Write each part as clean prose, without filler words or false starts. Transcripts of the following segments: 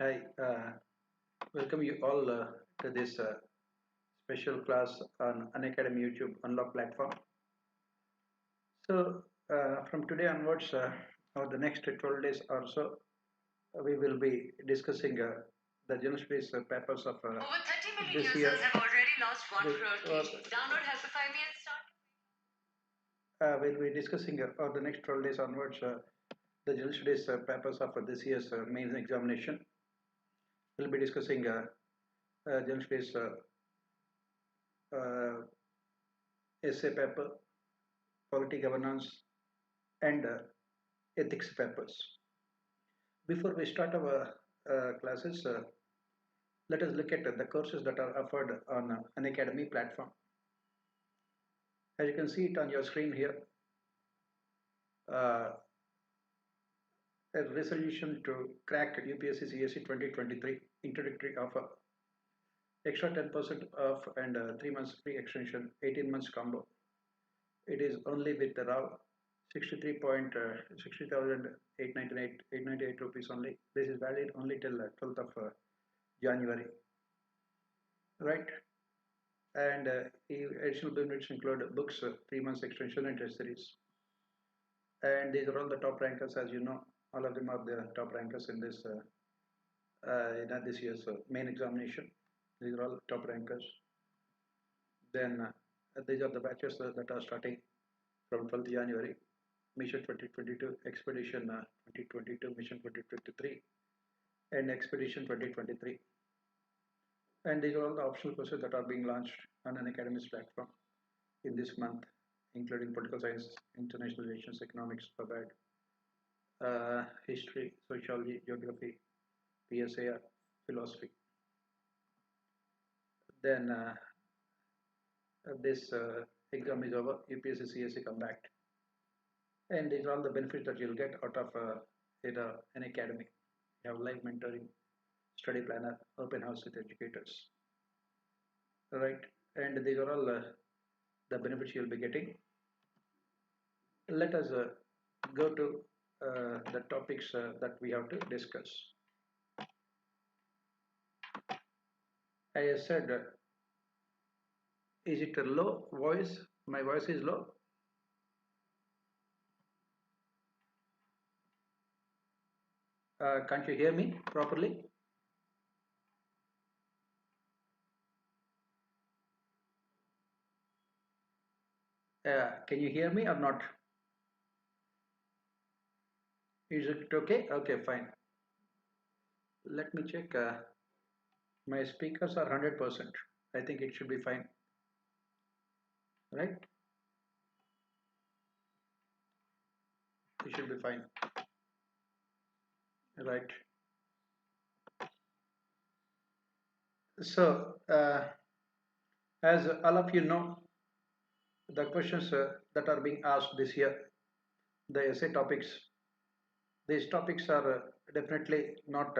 Hi, welcome you all to this special class on Unacademy YouTube Unlock platform. So, from today onwards, or the next 12 days or so, we will be discussing the general studies papers of Over 30 million this users year. have already lost 1 The, crore kgs. Download Happify Me and start. we'll be discussing or the next 12 days onwards the general studies papers of this year's main examination. We'll be discussing general studies uh, essay paper, polity governance, and ethics papers. Before we start our classes, let us look at the courses that are offered on an academy platform. As you can see it on your screen here, uh, a resolution to crack UPSC CSE 2023 introductory offer, extra 10% off and 3 months free extension, 18 months combo. It is only with the RAW 63.60,898 rupees only. This is valid only till 12th of January, right? And additional benefits include books, 3 months extension and test series. And these are all the top rankers, as you know. All of them are the top rankers in this year's main examination. These are all top rankers. Then these are the batches that are starting from 12th January. Mission 2022, Expedition 2022, Mission 2023, and Expedition 2023. And these are all the optional courses that are being launched on an academic platform in this month, including political science, international relations, economics, PubAd, history, sociology, geography, PSAR, philosophy. Then this exam is over, UPSC CSE come back. And these are all the benefits that you'll get out of an academy. You have live mentoring, study planner, open house with educators, right? And these are all the benefits you'll be getting. Let us go to the topics that we have to discuss. I said, is it a low voice? My voice is low. Can't you hear me properly? Can you hear me or not? Is it okay? Okay, fine. Let me check. My speakers are 100%. I think it should be fine, right? It should be fine, right? So, as all of you know, the questions that are being asked this year, the essay topics, these topics are definitely not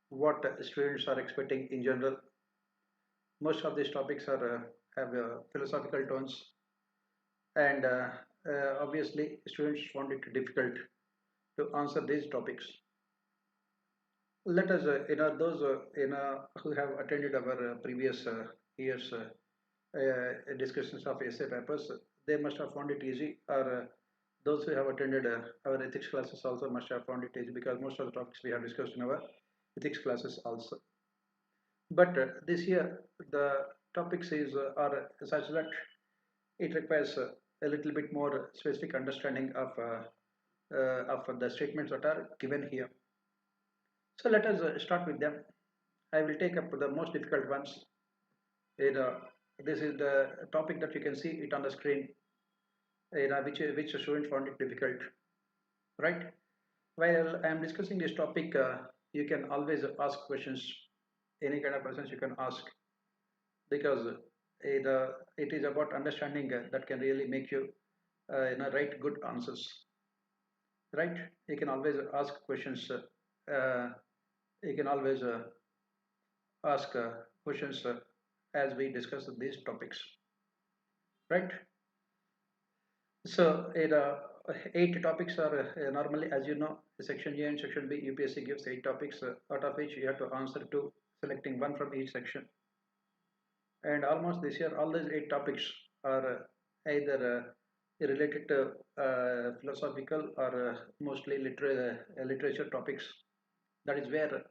what students are expecting in general. Most of these topics are have philosophical tones, and obviously students found it difficult to answer these topics. Let us, those who have attended our previous years discussions of essay papers, they must have found it easy, or those who have attended our ethics classes also must have found it easy, because most of the topics we have discussed in our ethics classes also. But this year the topics are such that it requires a little bit more specific understanding of the statements that are given here. So let us start with them. I will take up the most difficult ones. This is the topic that you can see it on the screen, which students found it difficult, right? While I am discussing this topic, you can always ask questions. Any kind of questions you can ask, because it is about understanding that can really make you write good answers, right? You can always ask questions. You can always ask questions as we discuss these topics, right? So 8 topics are normally, as you know, section A and section B, UPSC gives 8 topics, out of which you have to answer to selecting one from each section. And almost this year, all these 8 topics are either related to philosophical or mostly literature topics. That is where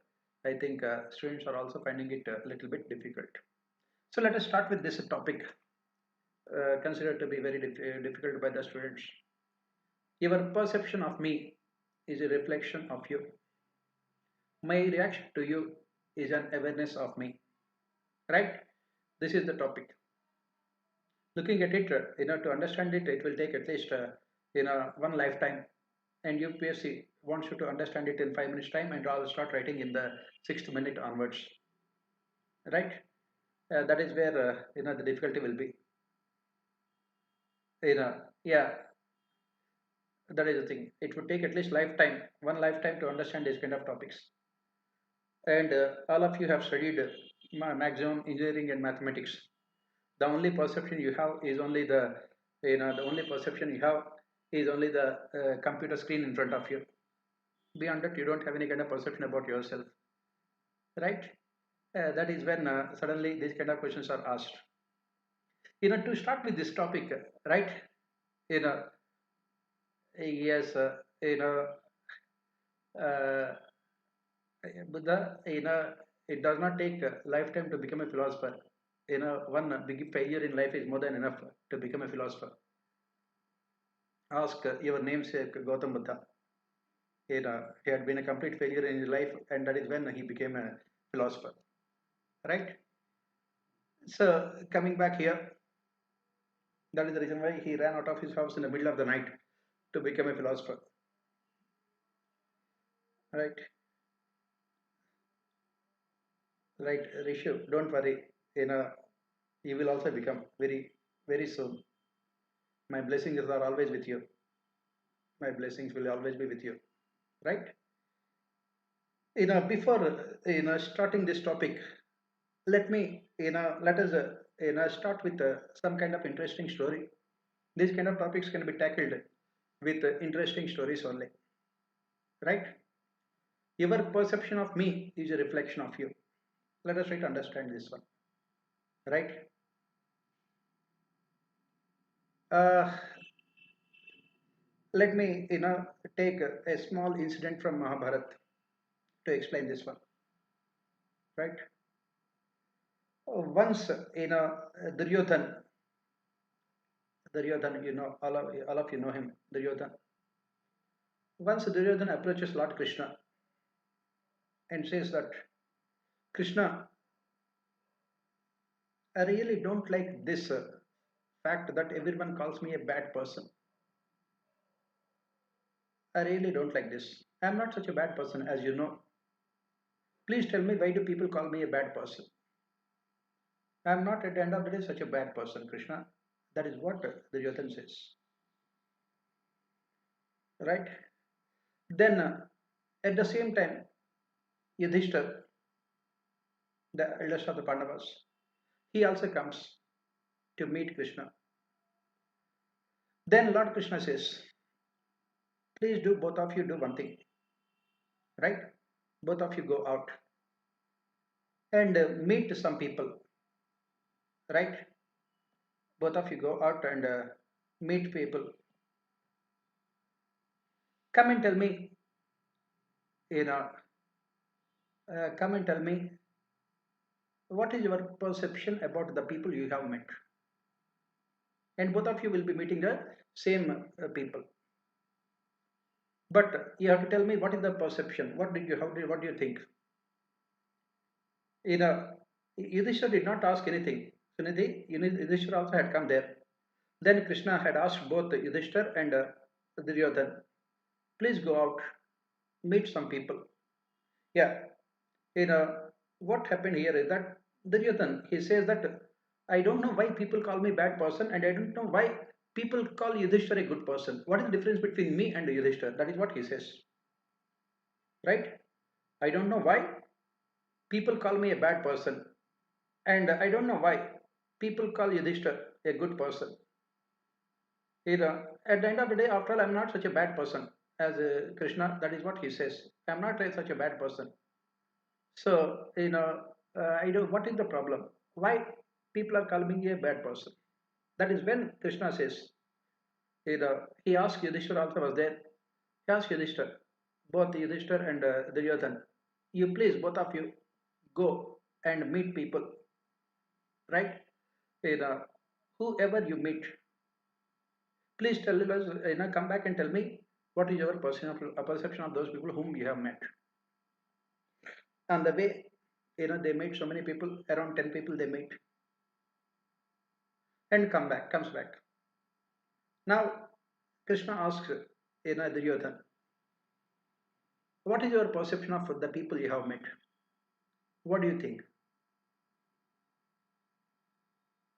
I think students are also finding it a little bit difficult. So let us start with this topic, considered to be very difficult by the students. Your perception of me is a reflection of you. My reaction to you is an awareness of me. Right? This is the topic. Looking at it, to understand it, it will take at least one lifetime. And UPSC wants you to understand it in 5 minutes time, and I'll start writing in the 6th minute onwards. Right? That is where the difficulty will be. Yeah, that is the thing. It would take at least one lifetime to understand these kind of topics. And all of you have studied maximum engineering and mathematics. The only perception you have is only the only perception you have is only the computer screen in front of you. Beyond that, you don't have any kind of perception about yourself, right? That is when suddenly these kind of questions are asked. To start with this topic, right? You know, yes, uh, Buddha, it does not take a lifetime to become a philosopher. One big failure in life is more than enough to become a philosopher. Ask your namesake Gautam Buddha. He had been a complete failure in his life, and that is when he became a philosopher. Right? So, coming back here, that is the reason why he ran out of his house in the middle of the night to become a philosopher. Right? Right, Rishu, don't worry. You will also become very, very soon. My blessings are always with you. My blessings will always be with you. Right? Before starting this topic, let us start with some kind of interesting story. These kind of topics can be tackled with interesting stories only, right? Your perception of me is a reflection of you. Let us try to understand this one, right? uh, Let me take a small incident from Mahabharat to explain this one, right? Once Duryodhan, all of you know him, Duryodhan. Once Duryodhan approaches Lord Krishna and says that, Krishna, I really don't like this fact that everyone calls me a bad person. I really don't like this. I'm not such a bad person, as you know. Please tell me, why do people call me a bad person? I'm not at the end of the day such a bad person, Krishna. That is what Duryodhan says. Right? Then at the same time, Yudhishthir, the eldest of the Pandavas, he also comes to meet Krishna. Then Lord Krishna says, please do both of you do one thing, right? Both of you go out and meet some people, right? Both of you go out and meet people. Come and tell me, you know, come and tell me, what is your perception about the people you have met? And both of you will be meeting the same people. But you have to tell me, what is the perception? What do you think? You know, Yudhishthira did not ask anything. Sunidhi, Yudhishthira also had come there. Then Krishna had asked both Yudhishthira and Duryodhan, please go out, meet some people. Yeah, what happened here is that Duryodhan, he says that I don't know why people call me bad person, and I don't know why people call Yudhishthira a good person. What is the difference between me and Yudhishthira? That is what he says. Right? I don't know why people call me a bad person, and I don't know why people call Yudhishthira a good person. At the end of the day, after all, I'm not such a bad person as Krishna. That is what he says. I'm not such a bad person. So, I do. What is the problem? Why people are calling me a bad person? That is when Krishna says, he asked Yudhishthira also was there. He asked Yudhishthira, both Yudhishthira and Duryodhan, you please, both of you, go and meet people, right? You whoever you meet, please tell us, come back and tell me what is your perception of those people whom you have met. On the way, they meet so many people, around 10 people they meet, and comes back. Now, Krishna asks, Duryodhan, what is your perception of the people you have met? What do you think?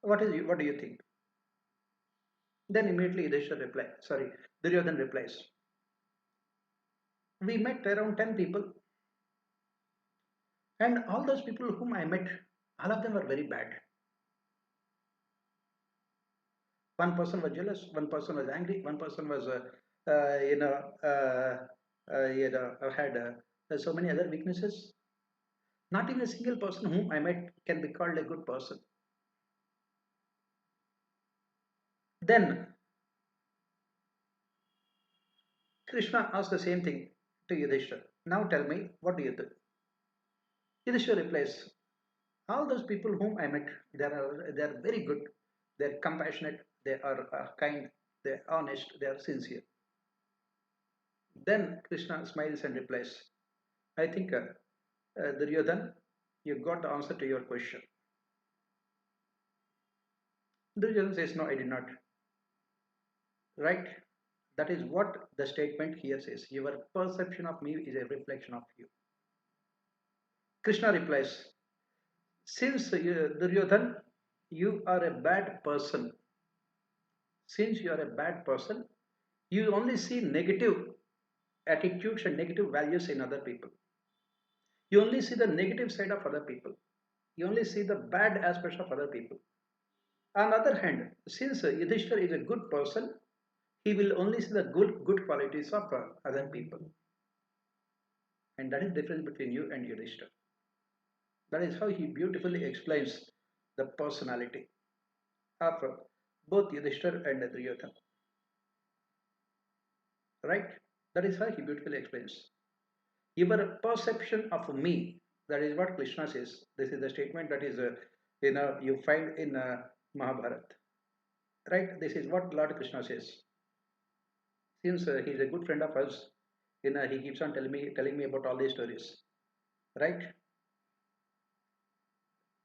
What do you think? Then immediately Duryodhan replies, we met around 10 people, and all those people whom I met, all of them were very bad. One person was jealous, one person was angry, one person was, uh, you know, uh, had so many other weaknesses. Not even a single person whom I met can be called a good person. Then Krishna asked the same thing to Yudhishthira. Now tell me, what do you think? Yudhishthira replies, all those people whom I met, they are very good, they are compassionate, they are kind, they are honest, they are sincere. Then Krishna smiles and replies, I think, Duryodhan, you got the answer to your question. Duryodhan says, no, I did not. Right? That is what the statement here says. Your perception of me is a reflection of you. Krishna replies, since Duryodhan, you are a bad person. Since you are a bad person, you only see negative attitudes and negative values in other people. You only see the negative side of other people. You only see the bad aspects of other people. On the other hand, since Yudhishthira is a good person, he will only see the good qualities of other people. And that is the difference between you and Yudhishthira. That is how he beautifully explains the personality of both Yudhishthira and Duryodhana. Right? That is how he beautifully explains. Your perception of me, that is what Krishna says. This is the statement that is, you find in Mahabharata. Right? This is what Lord Krishna says. Since he is a good friend of us, he keeps on telling me about all these stories. Right?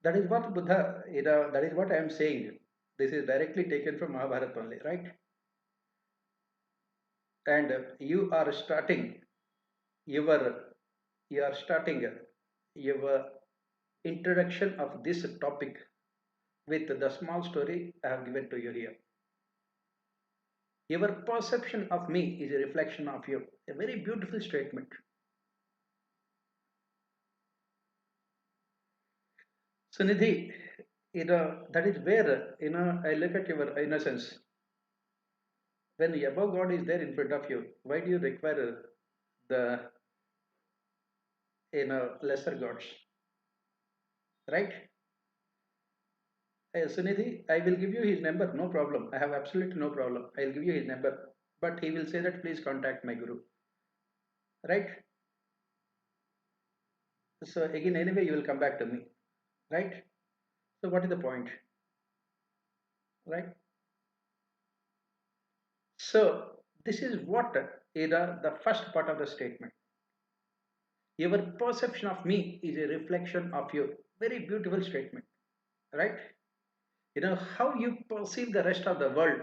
That is what Buddha, that is what I am saying. This is directly taken from Mahabharata only, right? And your you are starting your introduction of this topic with the small story I have given to you here. Your perception of me is a reflection of you. A very beautiful statement. So Nidhi, that is where I look at your innocence. When the above God is there in front of you, why do you require the lesser gods? Right? Sunidhi, I will give you his number, no problem. I have absolutely no problem. I will give you his number. But he will say that please contact my guru. Right? So again, anyway, you will come back to me. Right? So what is the point? Right? So this is what the first part of the statement. Your perception of me is a reflection of you. Very beautiful statement. Right? How you perceive the rest of the world,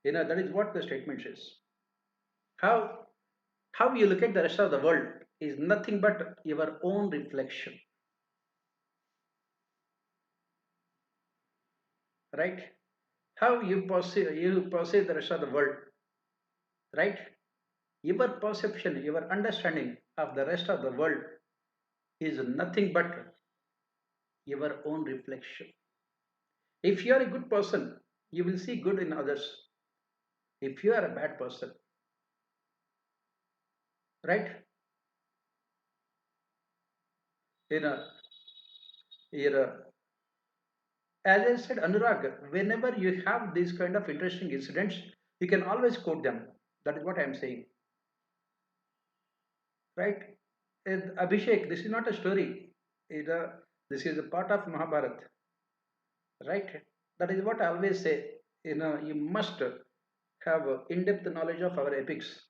that is what the statement says. How you look at the rest of the world is nothing but your own reflection, right? How you perceive the rest of the world, right? Your perception, your understanding of the rest of the world is nothing but your own reflection. If you are a good person, You will see good in others. If you are a bad person, right? You know, you know, as I said, Anurag, whenever you have these kind of interesting incidents, you can always quote them. That is what I am saying, right? And Abhishek, this is not a story. This is a part of Mahabharata, right? That is what I always say. You must have in-depth knowledge of our epics,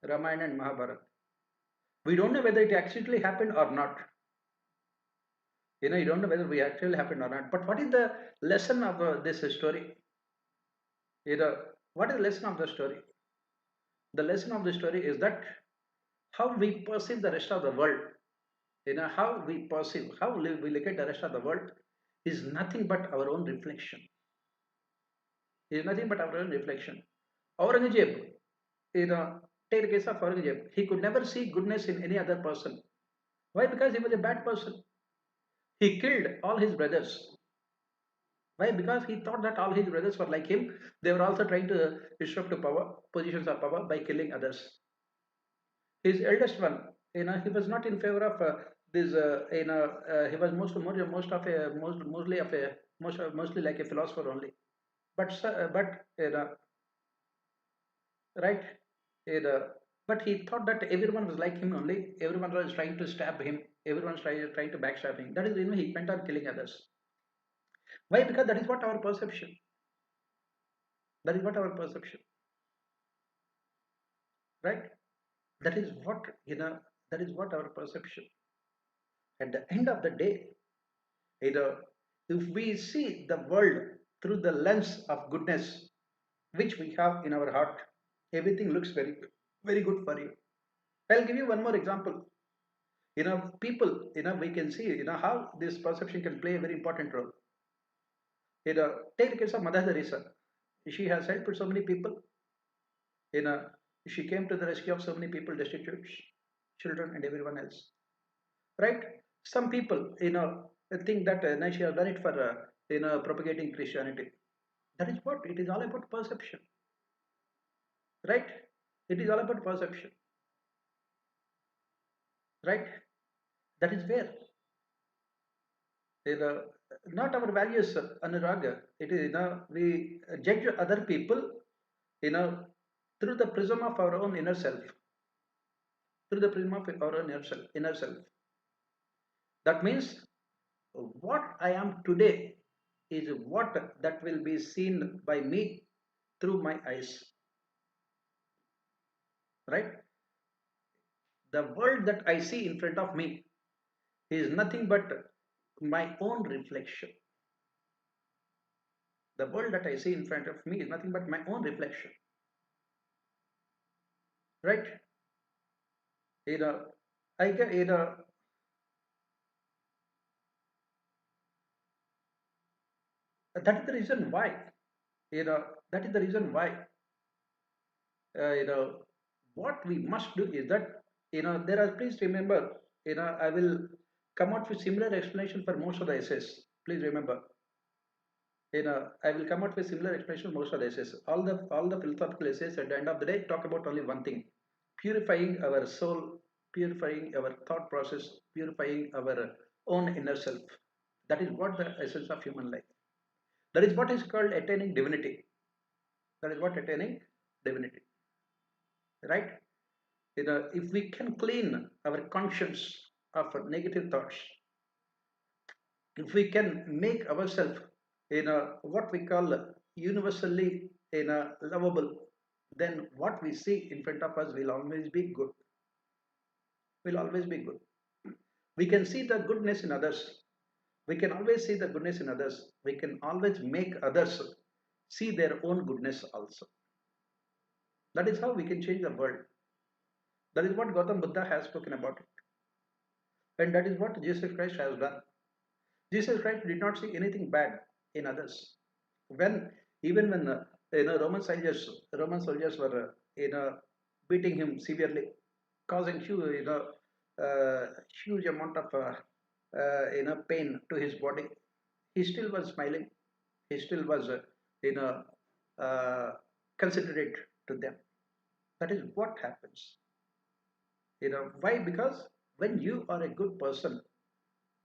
Ramayana and Mahabharata. We don't know whether it actually happened or not. You don't know whether we actually happened or not. But what is the lesson of this story? You know, what is the lesson of the story? The lesson of the story is that how we perceive the rest of the world, how we perceive, how we look at the rest of the world is nothing but our own reflection. Is nothing but our own reflection. Aurangzeb, you know, take the case of Aurangzeb. He could never see goodness in any other person. Why? Because he was a bad person. He killed all his brothers. Why? Because he thought that all his brothers were like him. They were also trying to disrupt to power, positions of power by killing others. His eldest one, he was not in favor of this. He was mostly of a mostly like a philosopher only. But right, you know, but he thought that everyone was like him only. Everyone was trying to stab him. Everyone was trying to backstab him. That is, he went on killing others. Why? Because that is what our perception. That is what our perception, right? That is what That is what our perception. At the end of the day, you know, if we see the world through the lens of goodness, which we have in our heart, everything looks very, very good for you. I'll give you one more example. People, we can see, how this perception can play a very important role. Take the case of Mother Teresa. She has helped so many people. You know, she came to the rescue of so many people, destitutes, children, and everyone else. Right? Some people, think that she has done it for, propagating Christianity. That is what it is all about perception, right? It is all about perception, right? That is where you know, not our values, Anuraga. It is we judge other people, you know, through the prism of our own inner self, through the prism of our own inner self. Inner self. That means what I am today is what that will be seen by me through my eyes, right? The world that I see in front of me is nothing but my own reflection. The world that I see in front of me is nothing but my own reflection, right? You know, I get that is the reason why. That is the reason why. You know, what we must do is that there are. Please remember, I will come out with similar explanation for most of the essays. Please remember, I will come out with similar explanation most of the essays. All the philosophical essays at the end of the day talk about only one thing: purifying our soul, purifying our thought process, purifying our own inner self. That is what the essence of human life. That is what is called attaining divinity. That is what attaining divinity, right? If we can clean our conscience of negative thoughts, if we can make ourselves what we call universally lovable, then what we see in front of us will always be good. Will always be good. We can see the goodness in others. We can always see the goodness in others. We can always make others see their own goodness also. That is how we can change the world. That is what Gautam Buddha has spoken about it. And that is what Jesus Christ has done. Jesus Christ did not see anything bad in others. When even when Roman soldiers were beating him severely, causing huge amount of pain to his body, he still was smiling. He still was you know, uh, considerate to them. That is what happens. Why? Because when you are a good person,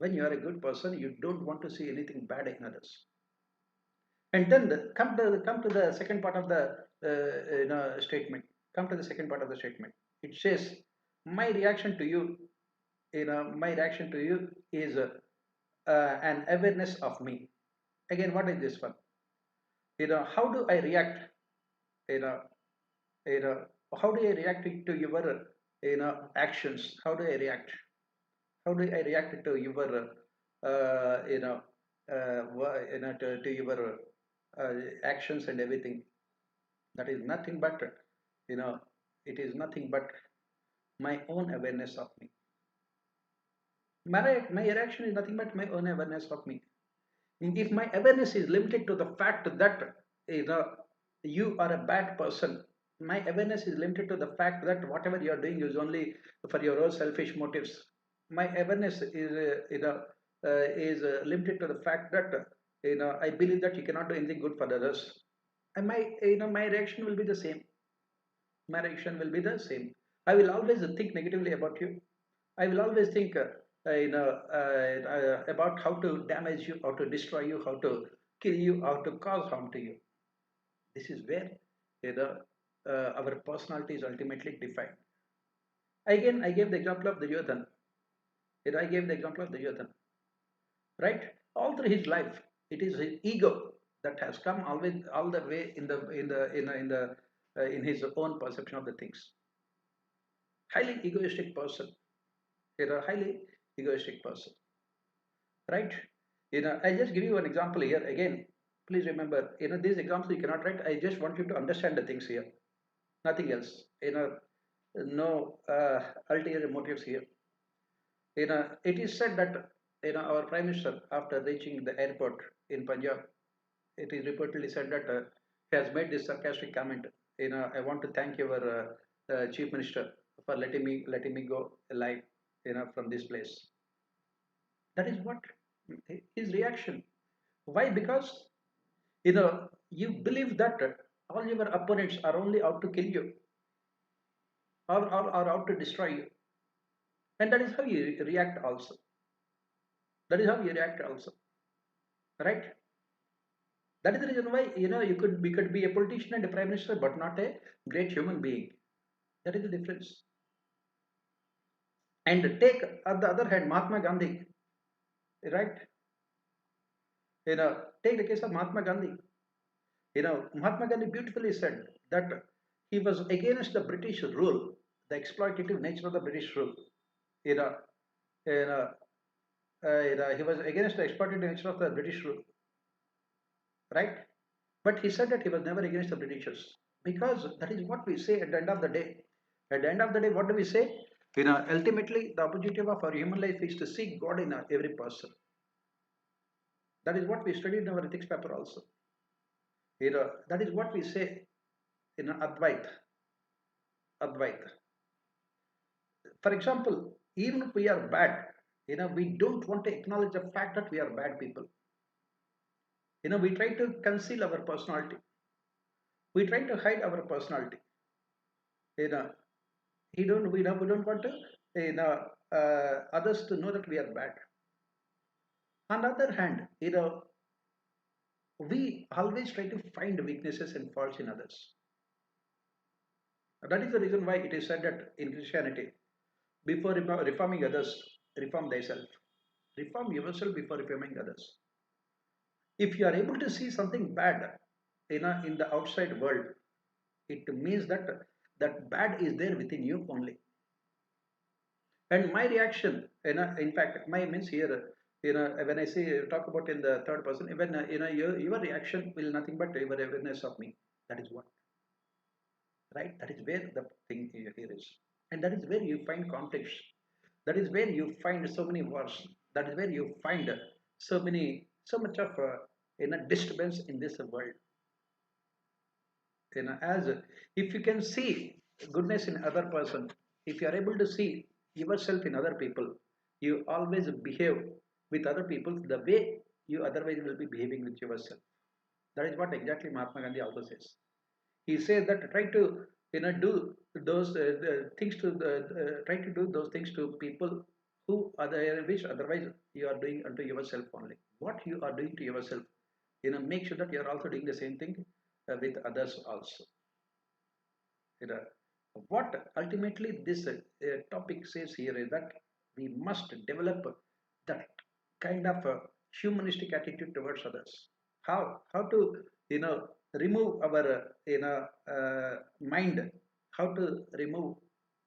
you don't want to see anything bad in others. And then come to the second part of the statement. Come to the second part of the statement. It says, my reaction to you, my reaction to you is an awareness of me. Again, what is this one? How do I react? You know, you know, how do I react to your actions? How do I react? How do I react to your to your actions and everything? That is nothing but you know it is nothing but my own awareness of me. My reaction is nothing but my own awareness of me. If my awareness is limited to the fact that you know you are a bad person, my awareness is limited to the fact that whatever you are doing is only for your own selfish motives. My awareness is limited to the fact that I believe that you cannot do anything good for others, and my reaction will be the same. My reaction will be the same. I will always think negatively about you. I will always think about how to damage you, how to destroy you, how to kill you, how to cause harm to you. This is where our personality is ultimately defined. Again, I gave the example of the Duryodhan. I gave the example of the Duryodhan, right? All through his life, it is his ego that has come always all the way in his own perception of the things. Highly egoistic person. Highly egoistic person, right? I just give you an example here again. Please remember, these examples you cannot write. I just want you to understand the things here, nothing else. No ulterior motives here. It is said that our prime minister, after reaching the airport in Punjab, it is reportedly said that he has made this sarcastic comment. I want to thank your chief minister for letting me go alive, from this place. That is what his reaction. Why? Because you believe that all your opponents are only out to kill you, or out to destroy you, and that is how you react also. That is how you react also, right? That is the reason why we could be a politician and a prime minister, but not a great human being. That is the difference. And take on the other hand Mahatma Gandhi, right? Take the case of Mahatma Gandhi. Mahatma Gandhi beautifully said that he was against the British rule, the exploitative nature of the British rule. You know, you know, he was against the exploitative nature of the British rule, right? But he said that he was never against the Britishers, because that is what we say at the end of the day. At the end of the day, what do we say? Ultimately, the objective of our human life is to seek God in every person. That is what we studied in our ethics paper also. That is what we say in Advaita. Advaita. For example, even if we are bad, we don't want to acknowledge the fact that we are bad people. We try to conceal our personality. We try to hide our personality. You know, we don't want to, others to know that we are bad. On the other hand, we always try to find weaknesses and faults in others. That is the reason why it is said that in Christianity, before reforming others, reform thyself. Reform yourself before reforming others. If you are able to see something bad in the outside world, it means that that bad is there within you only. And my reaction, in fact, my means here, when I say talk about in the third person, even your reaction will nothing but your awareness of me. That is what, right? That is where the thing here is, and that is where you find conflicts. That is where you find so many wars. That is where you find so much of disturbance in this world. As if you can see goodness in other person, if you are able to see yourself in other people, you always behave with other people the way you otherwise will be behaving with yourself. That is what exactly Mahatma Gandhi also says. He says that try to do those things to try to do those things to people who other which otherwise you are doing unto yourself only. What you are doing to yourself, make sure that you are also doing the same thing with others also. You know, what ultimately this topic says here is that we must develop that kind of humanistic attitude towards others. How to remove our mind, how to remove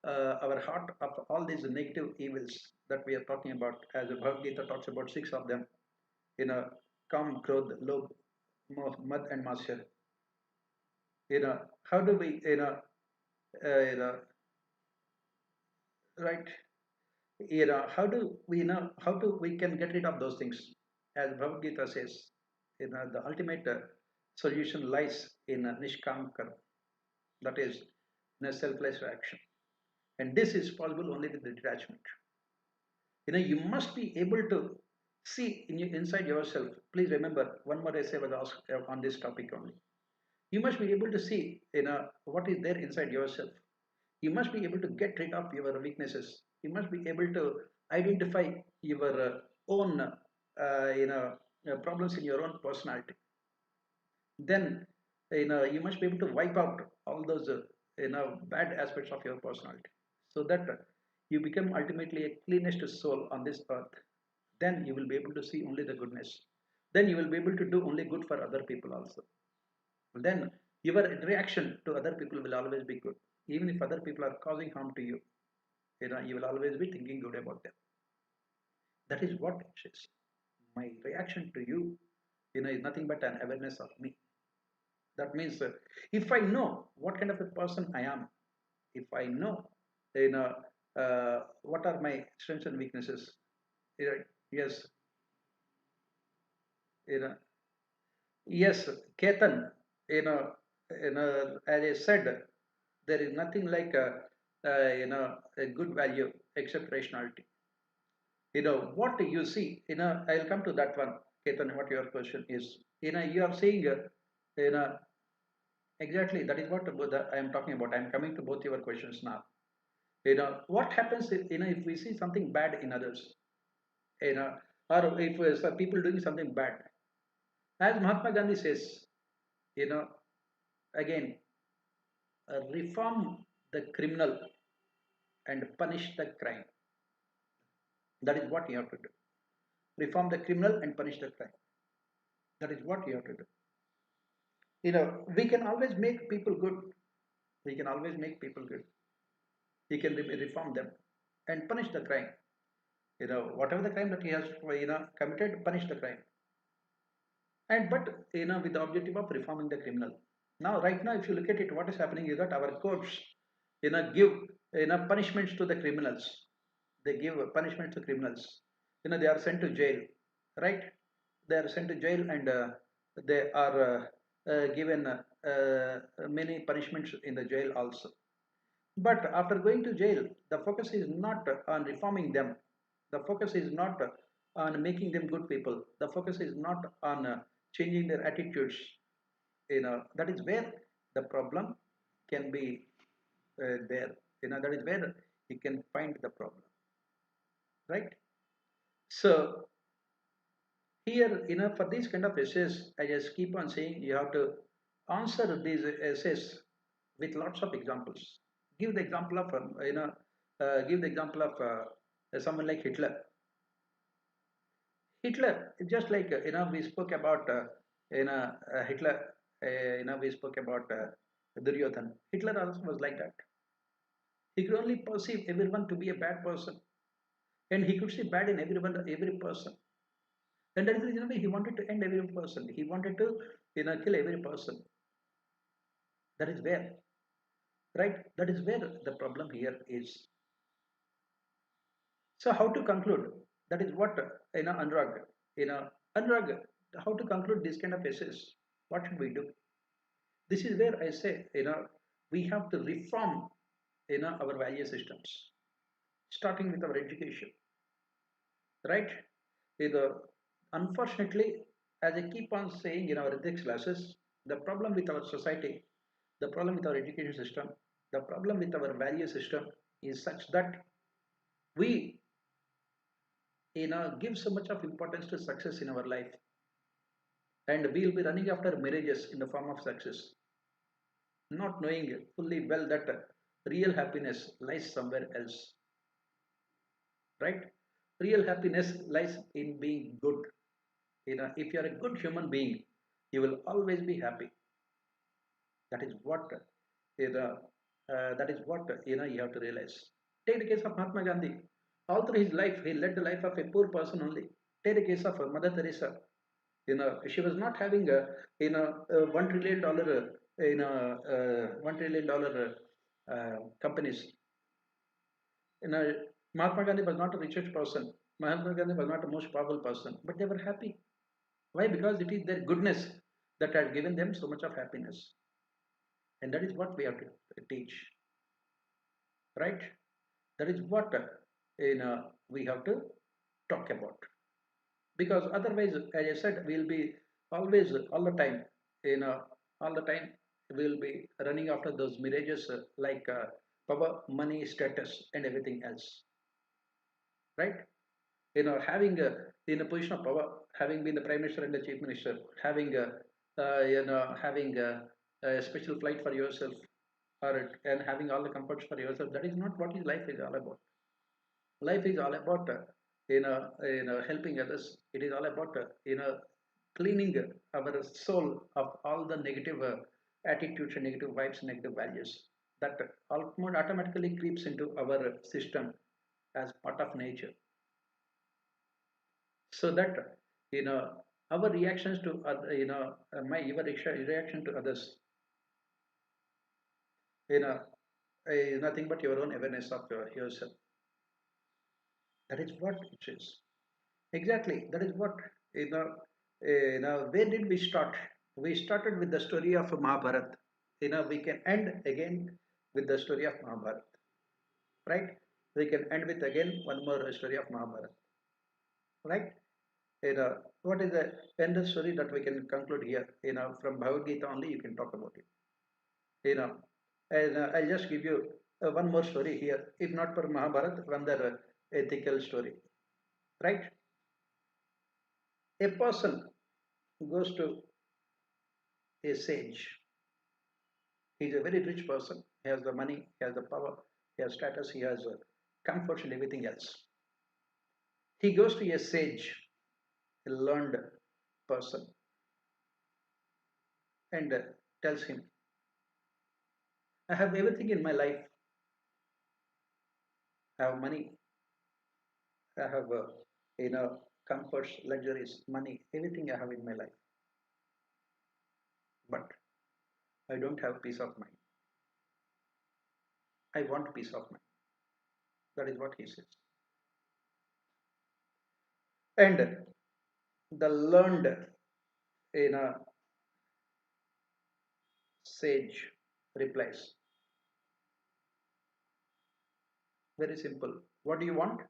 our heart of all these negative evils that we are talking about, as the Bhagavad Gita talks about six of them. Kam, Krodh, Lobh, Moh, Mad, and Matsya. How do we you know right how do we how do we can get rid of those things, as Bhagavad Gita says, the ultimate solution lies in nishkam karma, that is in a selfless action, and this is possible only with the detachment. You must be able to see inside yourself. Please remember, one more essay was asked on this topic only. You must be able to see what is there inside yourself. You must be able to get rid of your weaknesses. You must be able to identify your own problems in your own personality. Then you must be able to wipe out all those bad aspects of your personality, so that you become ultimately a cleanest soul on this earth. Then you will be able to see only the goodness. Then you will be able to do only good for other people also. Then your reaction to other people will always be good. Even if other people are causing harm to you, you will always be thinking good about them. That is what it is. My reaction to you, is nothing but an awareness of me. That means if I know what kind of a person I am, if I know, what are my strengths and weaknesses, yes, you know, yes, Ketan, as I said, there is nothing like a good value except rationality. What you see, I'll come to that one, Ketan, what your question is. You are saying, you know, exactly, that is what I am talking about. I am coming to both your questions now. What happens if, if we see something bad in others, you know, or if some people doing something bad, as Mahatma Gandhi says, you know, again, reform the criminal and punish the crime. That is what you have to do. Reform the criminal and punish the crime. That is what you have to do. We can always make people good. We can always make people good. We can reform them and punish the crime. Whatever the crime that he has committed, punish the crime. And but with the objective of reforming the criminal. Now, right now, if you look at it, what is happening is that our courts give punishments to the criminals. They give punishments to criminals. They are sent to jail, right? They are sent to jail, and they are given many punishments in the jail also. But after going to jail, the focus is not on reforming them. The focus is not on making them good people. The focus is not on changing their attitudes. That is where the problem can be there. That is where you can find the problem, right? So here, for these kind of essays, I just keep on saying you have to answer these essays with lots of examples. Give the example of, give the example of someone like Hitler. Hitler, just like, we spoke about, Hitler, we spoke about Duryodhan. Hitler also was like that. He could only perceive everyone to be a bad person, and he could see bad in everyone, every person. And that is the reason why he wanted to end every person. He wanted to, kill every person. That is where, right? That is where the problem here is. So how to conclude? That is what Anurag, Anurag, how to conclude this kind of essays? What should we do? This is where I say, we have to reform, our value systems, starting with our education, right? Unfortunately, As I keep on saying in our ethics classes, the problem with our society, the problem with our education system, the problem with our value system is such that we give so much of importance to success in our life, and we will be running after marriages in the form of success, not knowing fully well that real happiness lies somewhere else, right? Real happiness lies in being good. If you are a good human being, you will always be happy. That is what you have to realize. Take the case of Mahatma Gandhi. All through his life, he led the life of a poor person only. Take the case of Mother Teresa. She was not having a $1 trillion companies. You know, Mahatma Gandhi was not a richest person. Mahatma Gandhi was not the most powerful person, but they were happy. Why? Because it is their goodness that had given them so much of happiness, and that is what we have to teach, right? That is what we have to talk about, because otherwise, as I said, we'll be always all the time, you know, all the time we'll be running after those mirages like power, money, status, and everything else, right? Having in a position of power, having been the prime minister and the chief minister, having having a special flight for yourself, and having all the comforts for yourself, that is not what his life is all about. Life is all about helping others. It is all about cleaning our soul of all the negative attitudes and negative vibes, negative values that almost automatically creeps into our system as part of nature, so that you know our reactions to other, my your reaction to others, you know is nothing but your own awareness of yourself. That is what it is. Exactly, that is what you know where did we start? We started with the story of Mahabharat. We can end again with the story of Mahabharat, right? We can end with again one more story of Mahabharat, right? What is the end story that we can conclude here? From Bhagavad Gita only you can talk about it. you know and I'll just give you one more story here, if not for Mahabharat, one other ethical story, right? A person goes to a sage. He's a very rich person. He has the money, he has the power, he has status, he has comforts and everything else. He goes to a sage, a learned person, and tells him, I have everything in my life. I have money, I have comforts, luxuries, money, everything I have in my life. But I don't have peace of mind. I want peace of mind. That is what he says. And the learned you know, sage replies, very simple. What do you want?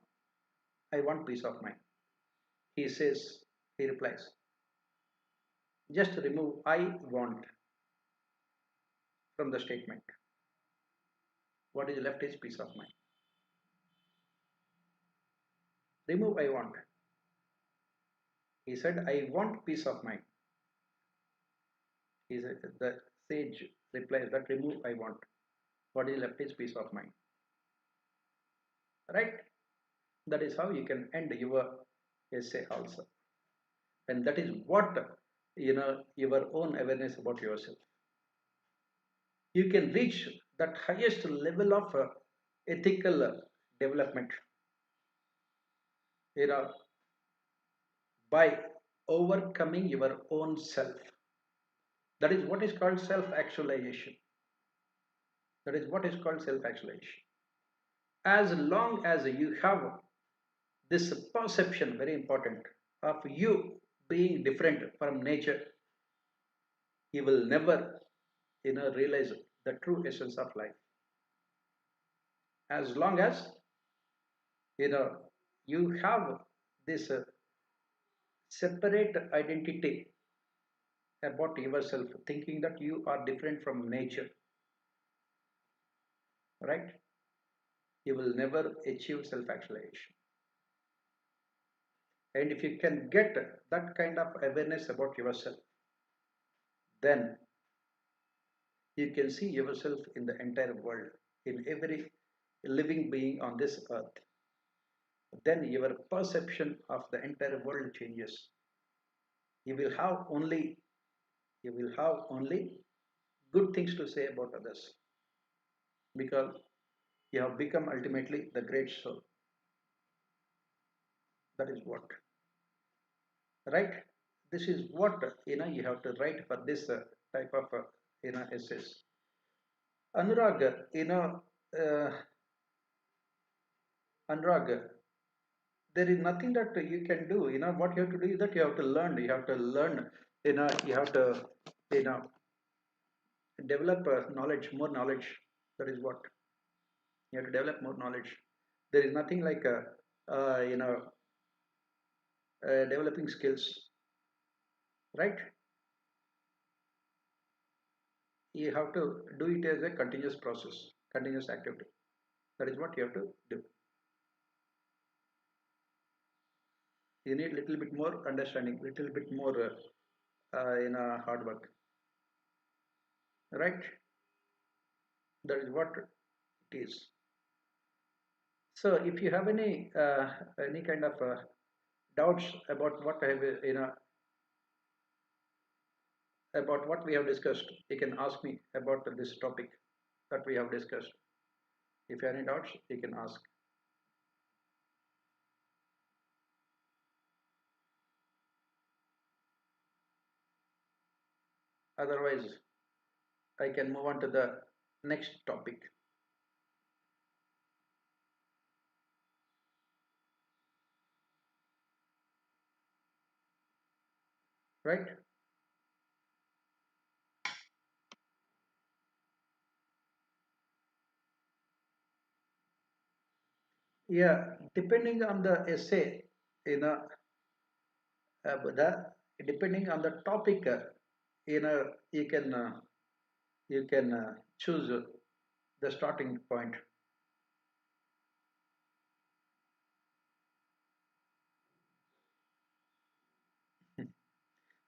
I want peace of mind. He says, he replies, just remove I want from the statement. What is left is peace of mind. Remove I want. He said, I want peace of mind. He said, the sage replies that remove I want. What is left is peace of mind. Right? That is how you can end your essay also. And that is what your own awareness about yourself. You can reach that highest level of ethical development you know by overcoming your own self. That is what is called self actualization. That is what is called self actualization. As long as you have this perception, very important, of you being different from nature, you will never realize the true essence of life. As long as you know you have this separate identity about yourself, thinking that you are different from nature, right? You will never achieve self-actualization. And if you can get that kind of awareness about yourself, then you can see yourself in the entire world, in every living being on this earth. Then your perception of the entire world changes. You will have only you will have only good things to say about others because you have become ultimately the great soul. That is what, right? This is what you have to write for this type of essays. Anurag, uh, Anurag, there is nothing that you can do. What you have to do is that you have to learn. You have to learn. You have to you know develop knowledge, more knowledge. That is what you have to develop more knowledge. There is nothing like developing skills, right? You have to do it as a continuous process, continuous activity. That is what you have to do. You need little bit more understanding, little bit more hard work, right? That is what it is. So if you have any kind of doubts about what I have about what we have discussed, you can ask me about this topic that we have discussed. If you have any doubts, you can ask. Otherwise, I can move on to the next topic, right? Yeah, depending on the essay, you know, depending on the topic, you can choose the starting point.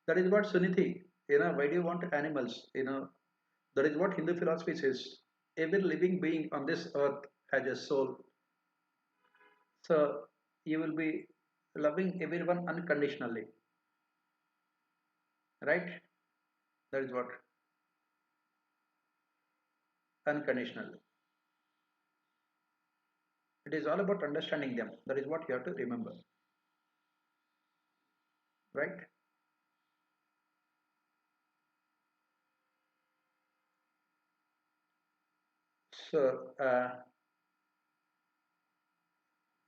That is what Suniti, why do you want animals? That is what Hindu philosophy says. Every living being on this earth has a soul. So you will be loving everyone unconditionally, right? That is what unconditionally. It is all about understanding them. That is what you have to remember, right? So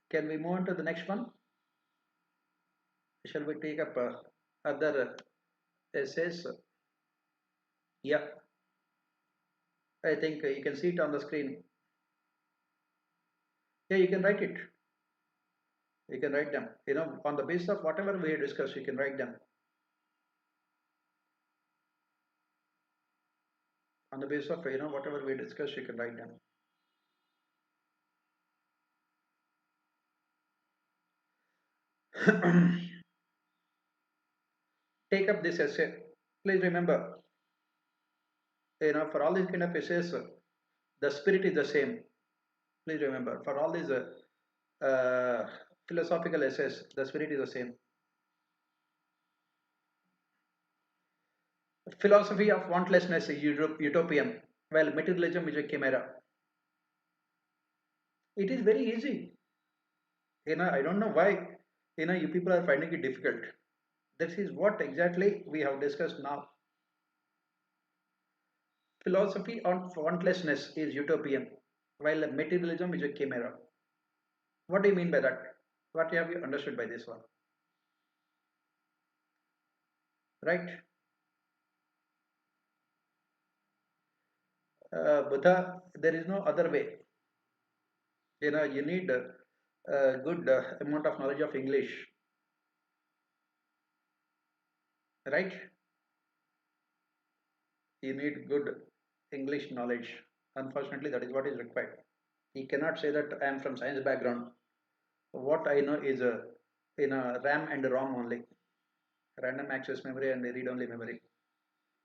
can we move on to the next one? Shall we take up other essays? Yeah, I think you can see it on the screen. Yeah, you can write it. You can write them. On the basis of whatever we discussed, you can write them. On the basis of whatever we discussed, you can write them. Take up this essay. Please remember, for all these kind of essays, the spirit is the same. Please remember, for all these philosophical essays, the spirit is the same. Philosophy of wantlessness is utopian, while materialism is a chimera. It is very easy. I don't know why you people are finding it difficult. This is what exactly we have discussed now. Philosophy on wantlessness is utopian, while materialism is a chimera. What do you mean by that? What have you understood by this one? Right? Buddha, there is no other way. You need a good amount of knowledge of English. right? You need good English knowledge. Unfortunately, that is what is required. You cannot say that I am from science background. What I know is a in a RAM and ROM only, random access memory and read-only memory,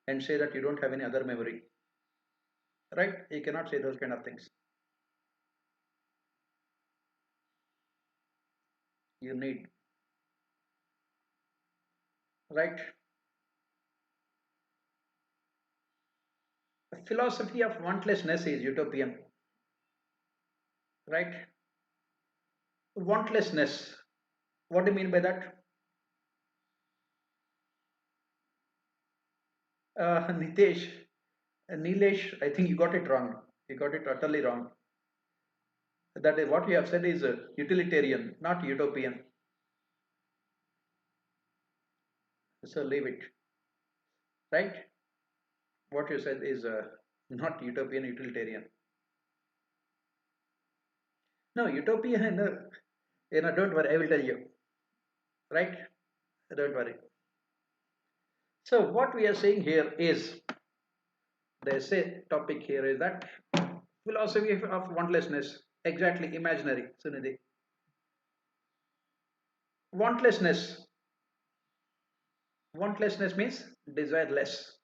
and say that you don't have any other memory, right? You cannot say those kind of things. You need, right? The philosophy of wantlessness is utopian, right? Wantlessness. What do you mean by that? Nitesh, Nilesh, I think you got it wrong. You got it utterly wrong. That is what you have said is utilitarian, not utopian. So leave it, right? What you said is not utopian, utilitarian. No, utopia, no, don't worry, I will tell you, right? Don't worry. So what we are saying here is, the essay topic here is that philosophy of wantlessness, exactly imaginary, Sunidhi. Wantlessness, wantlessness means desireless.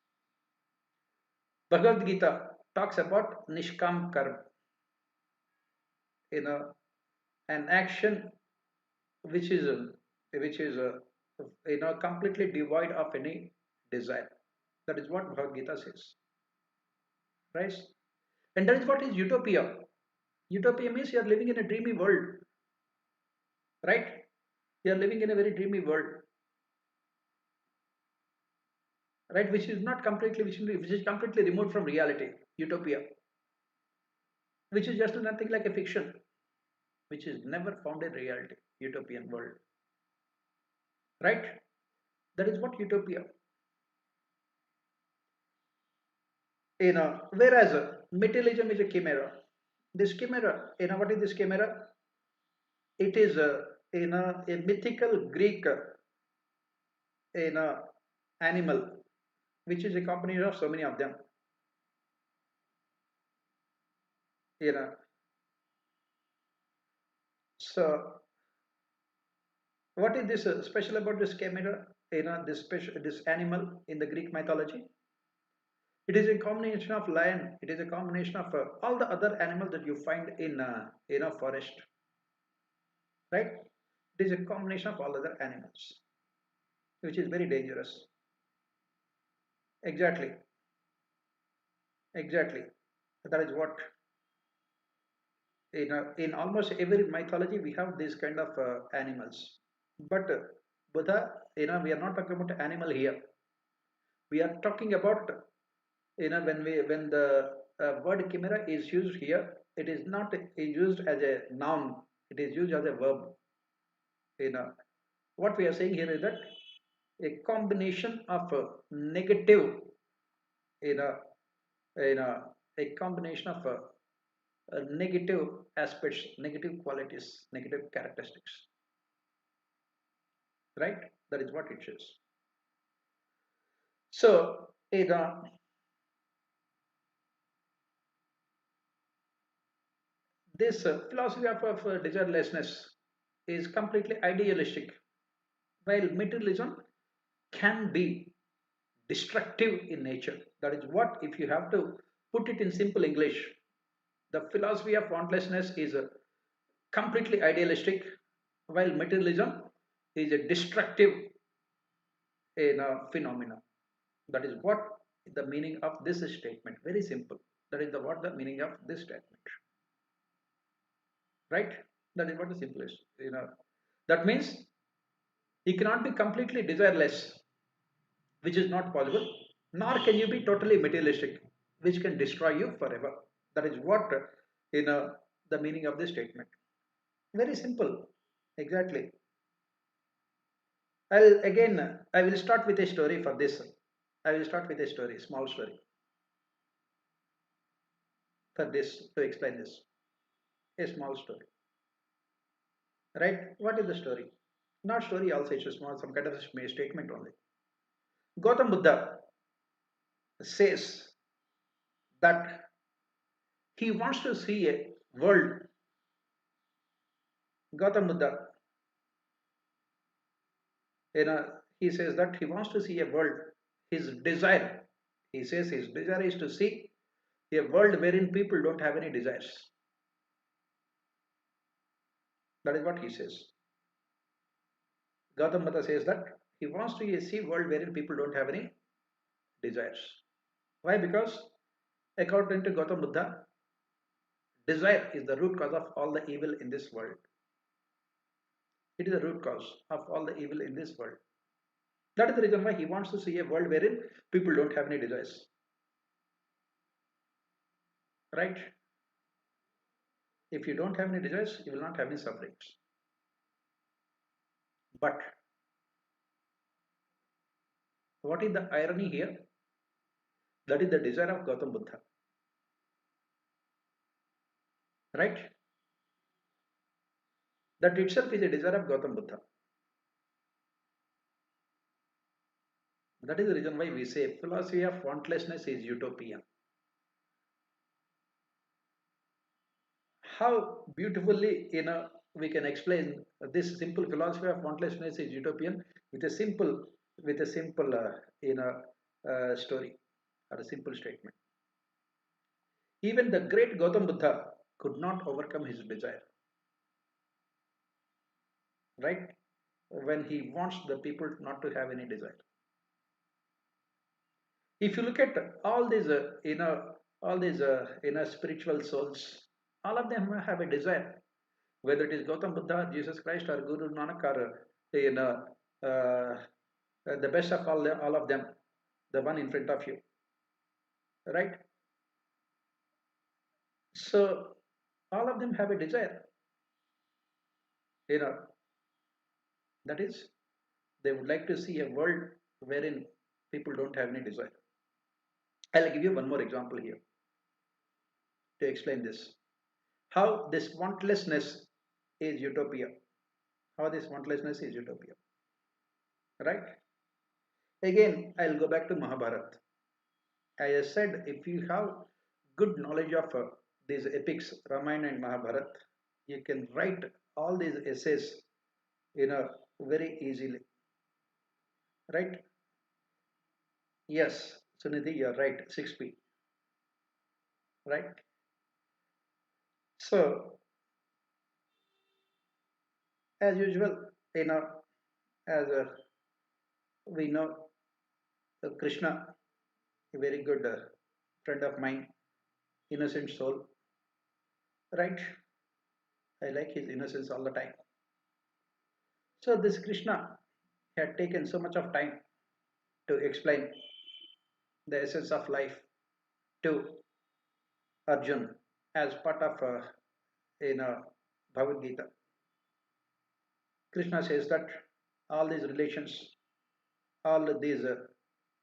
Bhagavad Gita talks about nishkam karma, you know, an action which is completely devoid of any desire. That is what Bhagavad Gita says, right? And that is what is utopia. Utopia means you are living in a dreamy world, right? You are living in a very dreamy world, right? Which is not completely, which is completely removed from reality. Utopia, which is just nothing like a fiction, which is never found in reality. Utopian world, right? That is what utopia. Whereas materialism is a chimera. This chimera, what is this chimera? It is a mythical Greek animal, which is a combination of so many of them. You know, so what is this special about this chimera? This animal in the Greek mythology. It is a combination of lion. It is a combination of all the other animals that you find in forest, right? It is a combination of all other animals, which is very dangerous. Exactly, exactly. That is what in almost every mythology we have these kind of animals. But Buddha, we are not talking about animal here. We are talking about when the word chimera is used here, it is not used as a noun. It is used as a verb. What we are saying here is that a combination of negative, you know, a combination of negative aspects, negative qualities, negative characteristics, right? That is what it shows. So, this philosophy of desirelessness is completely idealistic, while materialism can be destructive in nature. That is what, if you have to put it in simple English, the philosophy of wantlessness is completely idealistic, while materialism is a destructive phenomena. That is what the meaning of this statement. Very simple. That is what the meaning of this statement. Right? That is what the simplest. That means you cannot be completely desireless, which is not possible, nor can you be totally materialistic, which can destroy you forever. That is what the meaning of this statement. Very simple. Exactly. I will start with a story for this. I will start with a story, small story for this to explain this. A small story, right? What is the story? Not story also, it's a small, some kind of a statement only. Gautam Buddha says that he wants to see a world. Gautam Buddha, he says that he wants to see a world. His desire, he says his desire is to see a world wherein people don't have any desires. That is what he says. Gautam Buddha says that he wants to see a world wherein people don't have any desires. Why? Because according to Gautam Buddha, desire is the root cause of all the evil in this world. It is the root cause of all the evil in this world. That is the reason why he wants to see a world wherein people don't have any desires. Right? If you don't have any desires, you will not have any sufferings. But what is the irony here? That is the desire of Gautam Buddha. Right? That itself is a desire of Gautam Buddha. That is the reason why we say philosophy of wantlessness is utopian. How beautifully we can explain this simple philosophy of wantlessness is utopian with a simple story or a simple statement. Even the great Gautam Buddha could not overcome his desire, right? When he wants the people not to have any desire. If you look at all these spiritual souls, all of them have a desire, whether it is Gautam Buddha, Jesus Christ, or Guru Nanak, or the best of all of them, the one in front of you, right? So all of them have a desire, you know, that is, they would like to see a world wherein people don't have any desire. I'll give you one more example here to explain this. How this wantlessness is utopia. How this wantlessness is utopia. Right? Again, I'll go back to Mahabharata. As I said, if you have good knowledge of these epics, Ramayana and Mahabharata, you can write all these essays very easily. Right? Yes, Sunidhi, you're right. 6P. Right? So, as usual, as we know, Krishna, a very good friend of mine, innocent soul, right? I like his innocence all the time. So this Krishna had taken so much of time to explain the essence of life to Arjun as part of Bhagavad Gita. Krishna says that all these relations, all these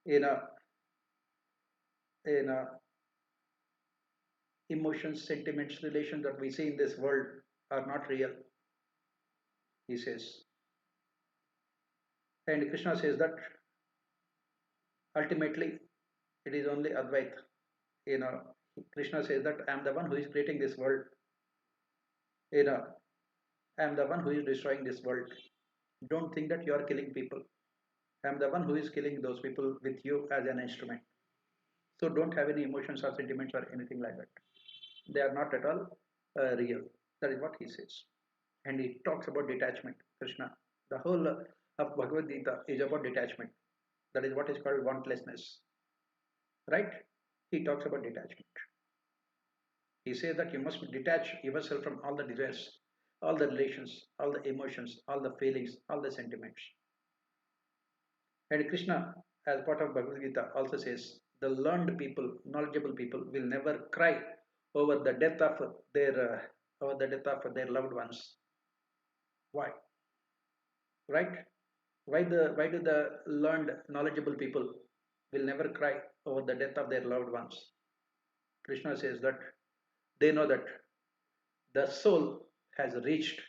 you know, you know, emotions, sentiments, relations that we see in this world are not real. He says, and Krishna says that ultimately it is only Advaita. You know, Krishna says that I am the one who is creating this world. You know, I am the one who is destroying this world. Don't think that you are killing people. I am the one who is killing those people with you as an instrument. So don't have any emotions or sentiments or anything like that. They are not at all real. That is what he says. And he talks about detachment. Krishna, the whole of Bhagavad Gita is about detachment. That is what is called wantlessness. Right? He talks about detachment. He says that you must detach yourself from all the desires, all the relations, all the emotions, all the feelings, all the sentiments. And Krishna, as part of Bhagavad Gita, also says the learned people, knowledgeable people, will never cry over the death of their loved ones. Why? Right? Why do the learned, knowledgeable people will never cry over the death of their loved ones? Krishna says that they know that the soul has reached,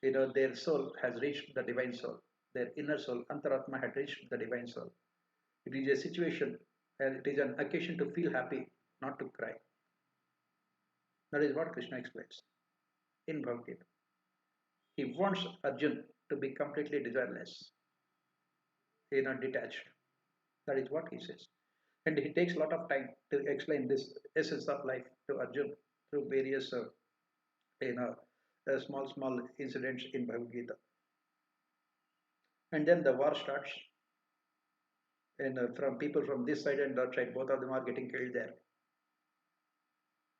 their soul has reached the divine soul. Their inner soul, Antaratma, had reached the divine soul. It is a situation and it is an occasion to feel happy, not to cry. That is what Krishna explains in Bhagavad Gita. He wants Arjun to be completely desireless, detached. That is what he says. And he takes a lot of time to explain this essence of life to Arjun through various, you know, small incidents in Bhagavad Gita. And then the war starts, and from people from this side and that side, both of them are getting killed there.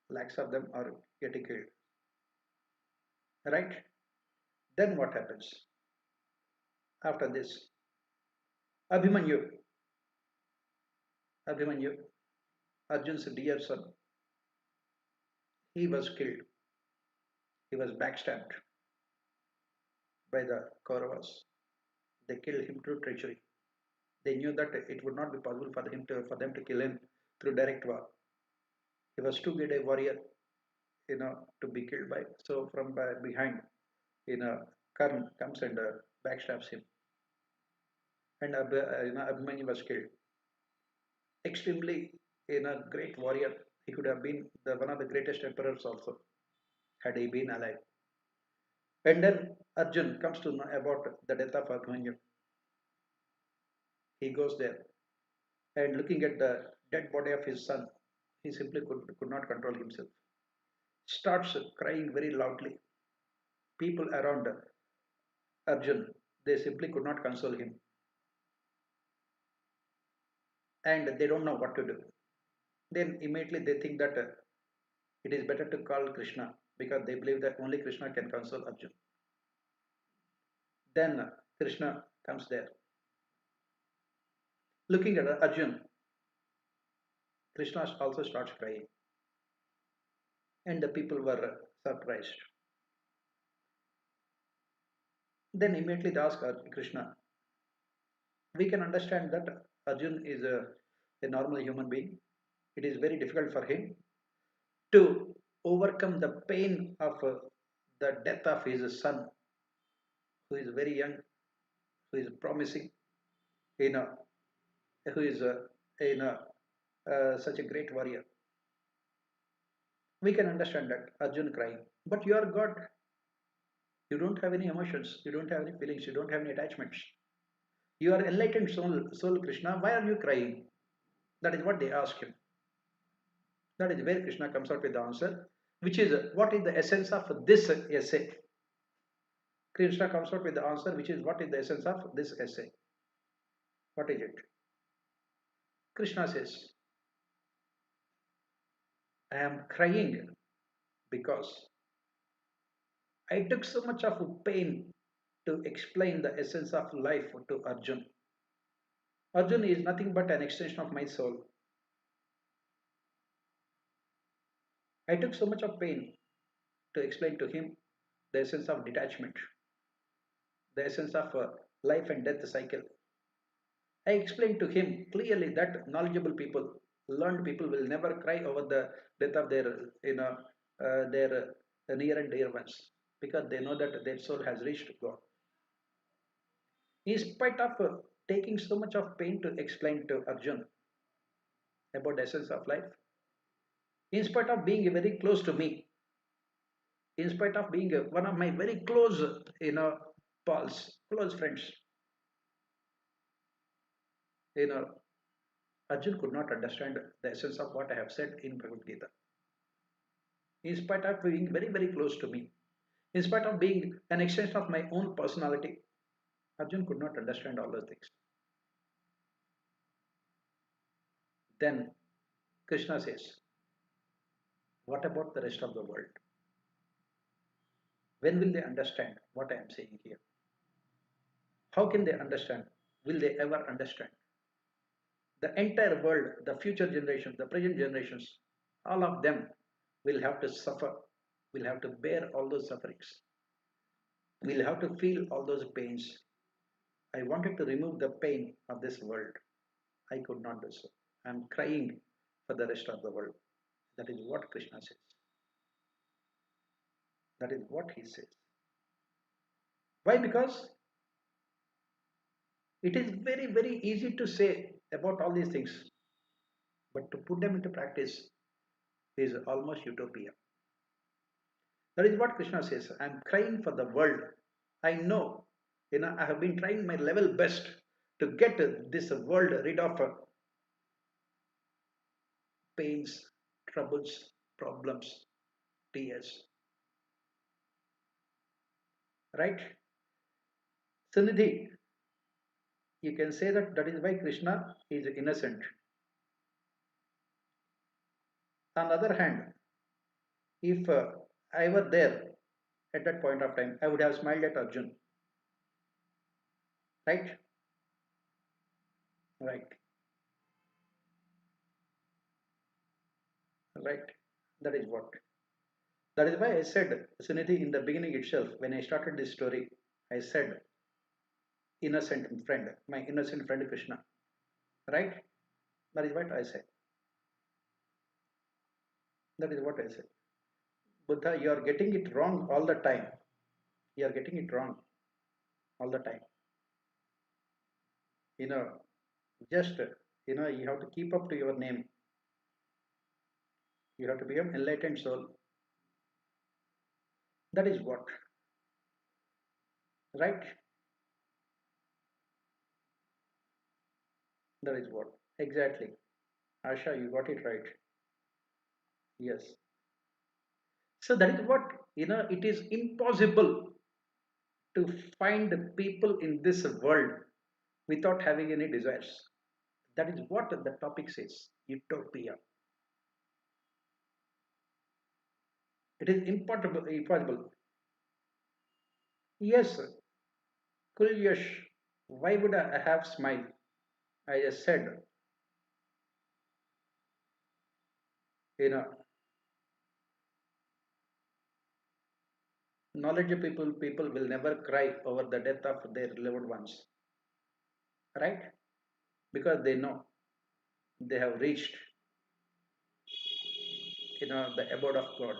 Lakhs of them are getting killed. Right? Then what happens after this? Abhimanyu, Abhimanyu, Arjun's dear son, he was killed. He was backstabbed by the Kauravas. They killed him through treachery. They knew that it would not be possible for them to kill him through direct war. He was too good a warrior, to be killed by. So from behind, Karn comes and backstabs him, and Abhimanyu was killed. Extremely, great warrior. He could have been one of the greatest emperors also, had he been alive. And then Arjun comes to know about the death of Abhimanyu. He goes there and looking at the dead body of his son, he simply could not control himself. Starts crying very loudly. People around Arjun, they simply could not console him. And they don't know what to do. Then immediately they think that it is better to call Krishna because they believe that only Krishna can console Arjun. Then Krishna comes there. Looking at Arjun, Krishna also starts crying. And the people were surprised. Then immediately they ask Krishna, we can understand that Arjun is a normal human being. It is very difficult for him to overcome the pain of the death of his son, who is very young, who is promising, you know, who is such a great warrior. We can understand that Arjun crying, but you are God. You don't have any emotions. You don't have any feelings. You don't have any attachments. You are enlightened soul Krishna. Why are you crying? That is what they ask him. That is where Krishna comes out with the answer, which is what is the essence of this essay. Krishna comes out with the answer, which is what is the essence of this essay. What is it? Krishna says, I am crying because I took so much of pain to explain the essence of life to Arjun. Arjun is nothing but an extension of my soul. I took so much of pain to explain to him the essence of detachment, the essence of life and death cycle. I explained to him clearly that knowledgeable people, learned people will never cry over the death of their near and dear ones because they know that their soul has reached God. In spite of taking so much of pain to explain to Arjun about the essence of life, in spite of being very close to me, in spite of being one of my very close, pals, close friends, you know, Arjun could not understand the essence of what I have said in Bhagavad Gita. In spite of being very close to me, in spite of being an extension of my own personality, Arjun could not understand all those things. Then Krishna says, what about the rest of the world? When will they understand what I am saying here? How can they understand? Will they ever understand? The entire world, the future generations, the present generations, all of them will have to suffer, will have to bear all those sufferings, will have to feel all those pains. I wanted to remove the pain of this world. I could not do so. I am crying for the rest of the world. That is what Krishna says. That is what he says. Why? Because it is very easy to say about all these things, but to put them into practice is almost utopia. That is what Krishna says. I am crying for the world. I know, I have been trying my level best to get this world rid of pains, troubles, problems, tears. Right? Sunidhi, you can say that that is why Krishna is innocent. On the other hand, if I were there at that point of time, I would have smiled at Arjun. Right? Right. Right. That is what. That is why I said, Sunidhi, in the beginning itself, when I started this story, I said, innocent friend, my innocent friend Krishna. Right? That is what I said. That is what I said. Buddha, you are getting it wrong all the time. You are getting it wrong all the time. You know, just, you have to keep up to your name. You have to become enlightened soul. That is what. Right? That is what. Exactly. Asha, you got it right. Yes. So that is what, it is impossible to find people in this world without having any desires. That is what the topic says, utopia. It is impossible. Yes, Kulyash, why would I have smile? I just said, you know, knowledge people will never cry over the death of their loved ones, right? Because they know they have reached, the abode of God.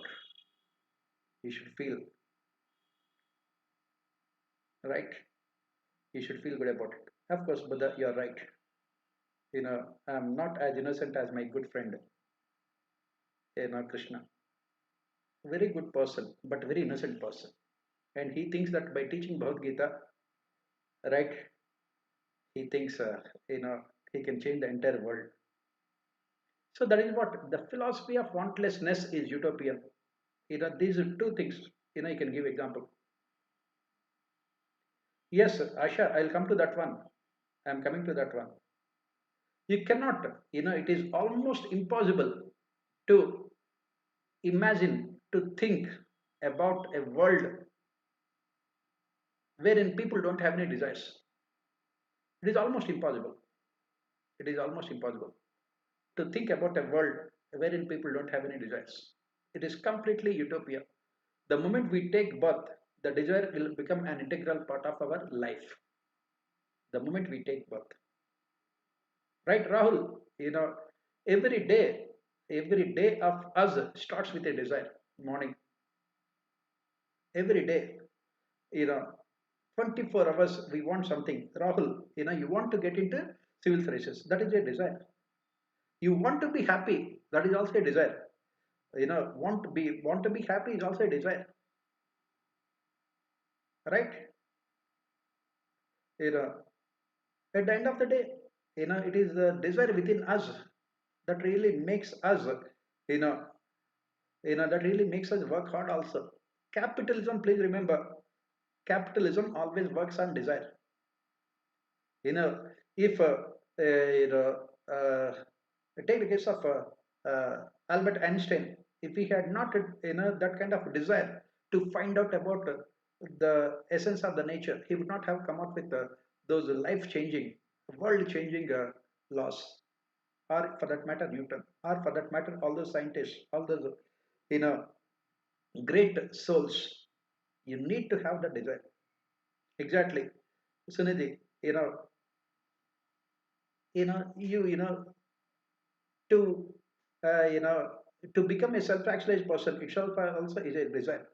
You should feel, right? You should feel good about it. Of course, Buddha, you're right. I'm not as innocent as my good friend, Krishna. Very good person, but very innocent person. And he thinks that by teaching Bhagavad Gita, right, he thinks, he can change the entire world. So that is what the philosophy of wantlessness is utopian. These are two things, you can give example. Yes, Asha, I'll come to that one. I'm coming to that one. You cannot, it is almost impossible to imagine, to think about a world wherein people don't have any desires. It is almost impossible. It is almost impossible to think about a world wherein people don't have any desires. It is completely utopia. The moment we take birth, the desire will become an integral part of our life. The moment we take birth. Right, Rahul? Every day, every day of us starts with a desire. Morning. Every day, you know, 24 hours we want something. Rahul, you want to get into civil services. That is a desire. You want to be happy. That is also a desire. Want to be happy is also a desire. Right? You know, at the end of the day, it is the desire within us that really makes us, you know, that really makes us work hard also. Capitalism, please remember, capitalism always works on desire. If you know uh, take the case of Albert Einstein, if he had not that kind of desire to find out about the essence of the nature, he would not have come up with those life changing, world changing laws, or for that matter Newton, or for that matter all those scientists, all those you know great souls. You need to have the desire. Exactly, Sunidhi. You know to uh, you know to become a self-actualized person itself also is a desire.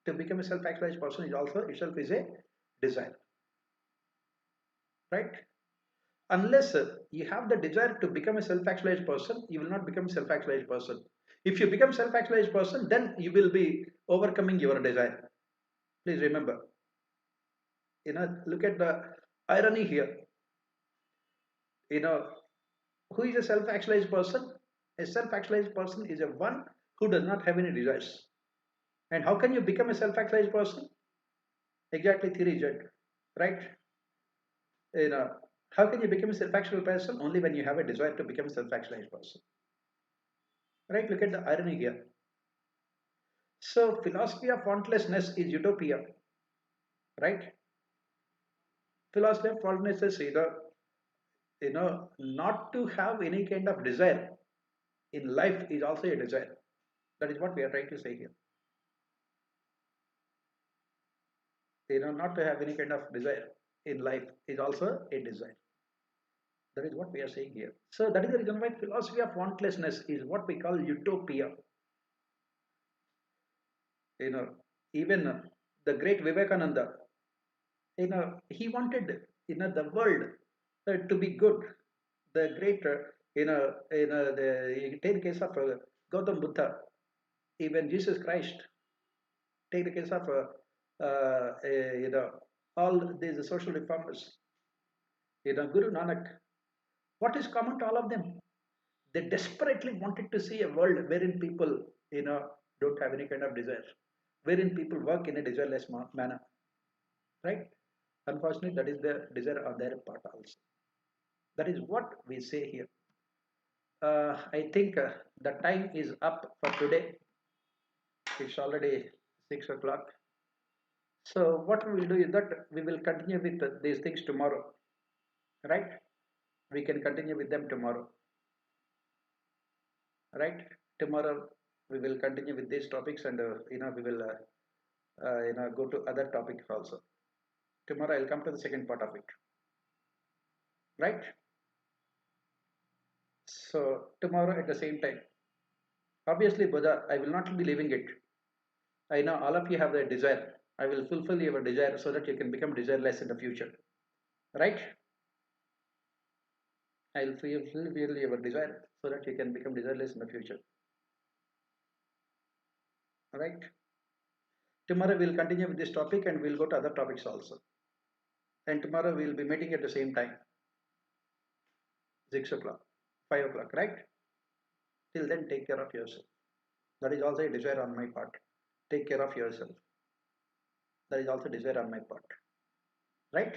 To become a self-actualized person is also itself is a desire, right? Unless you have the desire to become a self-actualized person, you will not become a self-actualized person. If you become self-actualized person, then you will be overcoming your desire. Please remember, look at the irony here. You know, who is a self-actualized person? A self-actualized person is a one who does not have any desires. And how can you become a self-actualized person? Exactly, theory Z, right? You know, how can you become a self-actual person? Only when you have a desire to become a self-actualized person, right? Look at the irony here. So, philosophy of wantlessness is utopia, right? Philosophy of wantlessness is not to have any kind of desire in life is also a desire. That is what we are trying to say here. Not to have any kind of desire in life is also a desire. That is what we are saying here. So that is the reason why philosophy of wantlessness is what we call utopia. You know, even the great Vivekananda, he wanted, the world to be good. The great, you take the case of Gautam Buddha, even Jesus Christ. Take the case of, all these social reformers. Guru Nanak. What is common to all of them? They desperately wanted to see a world wherein people, don't have any kind of desire, wherein people work in a desireless manner, right? Unfortunately, that is the desire on their part also. That is what we say here. I think the time is up for today. It's already 6 o'clock. So what we will do is that we will continue with these things tomorrow, right? We can continue with them tomorrow, right? Tomorrow we will continue with these topics, and we will go to other topics also. Tomorrow I'll come to the second part of it, right? So tomorrow at the same time, obviously, Buddha, I will not be leaving it. I know all of you have a desire. I will fulfill your desire so that you can become desireless in the future, right? I will fulfill your desire so that you can become desireless in the future, right? Tomorrow we'll continue with this topic and we'll go to other topics also. And tomorrow we'll be meeting at the same time, 6 o'clock, 5 o'clock, right? Till then, take care of yourself. That is also a desire on my part. Take care of yourself. That is also desire on my part, right?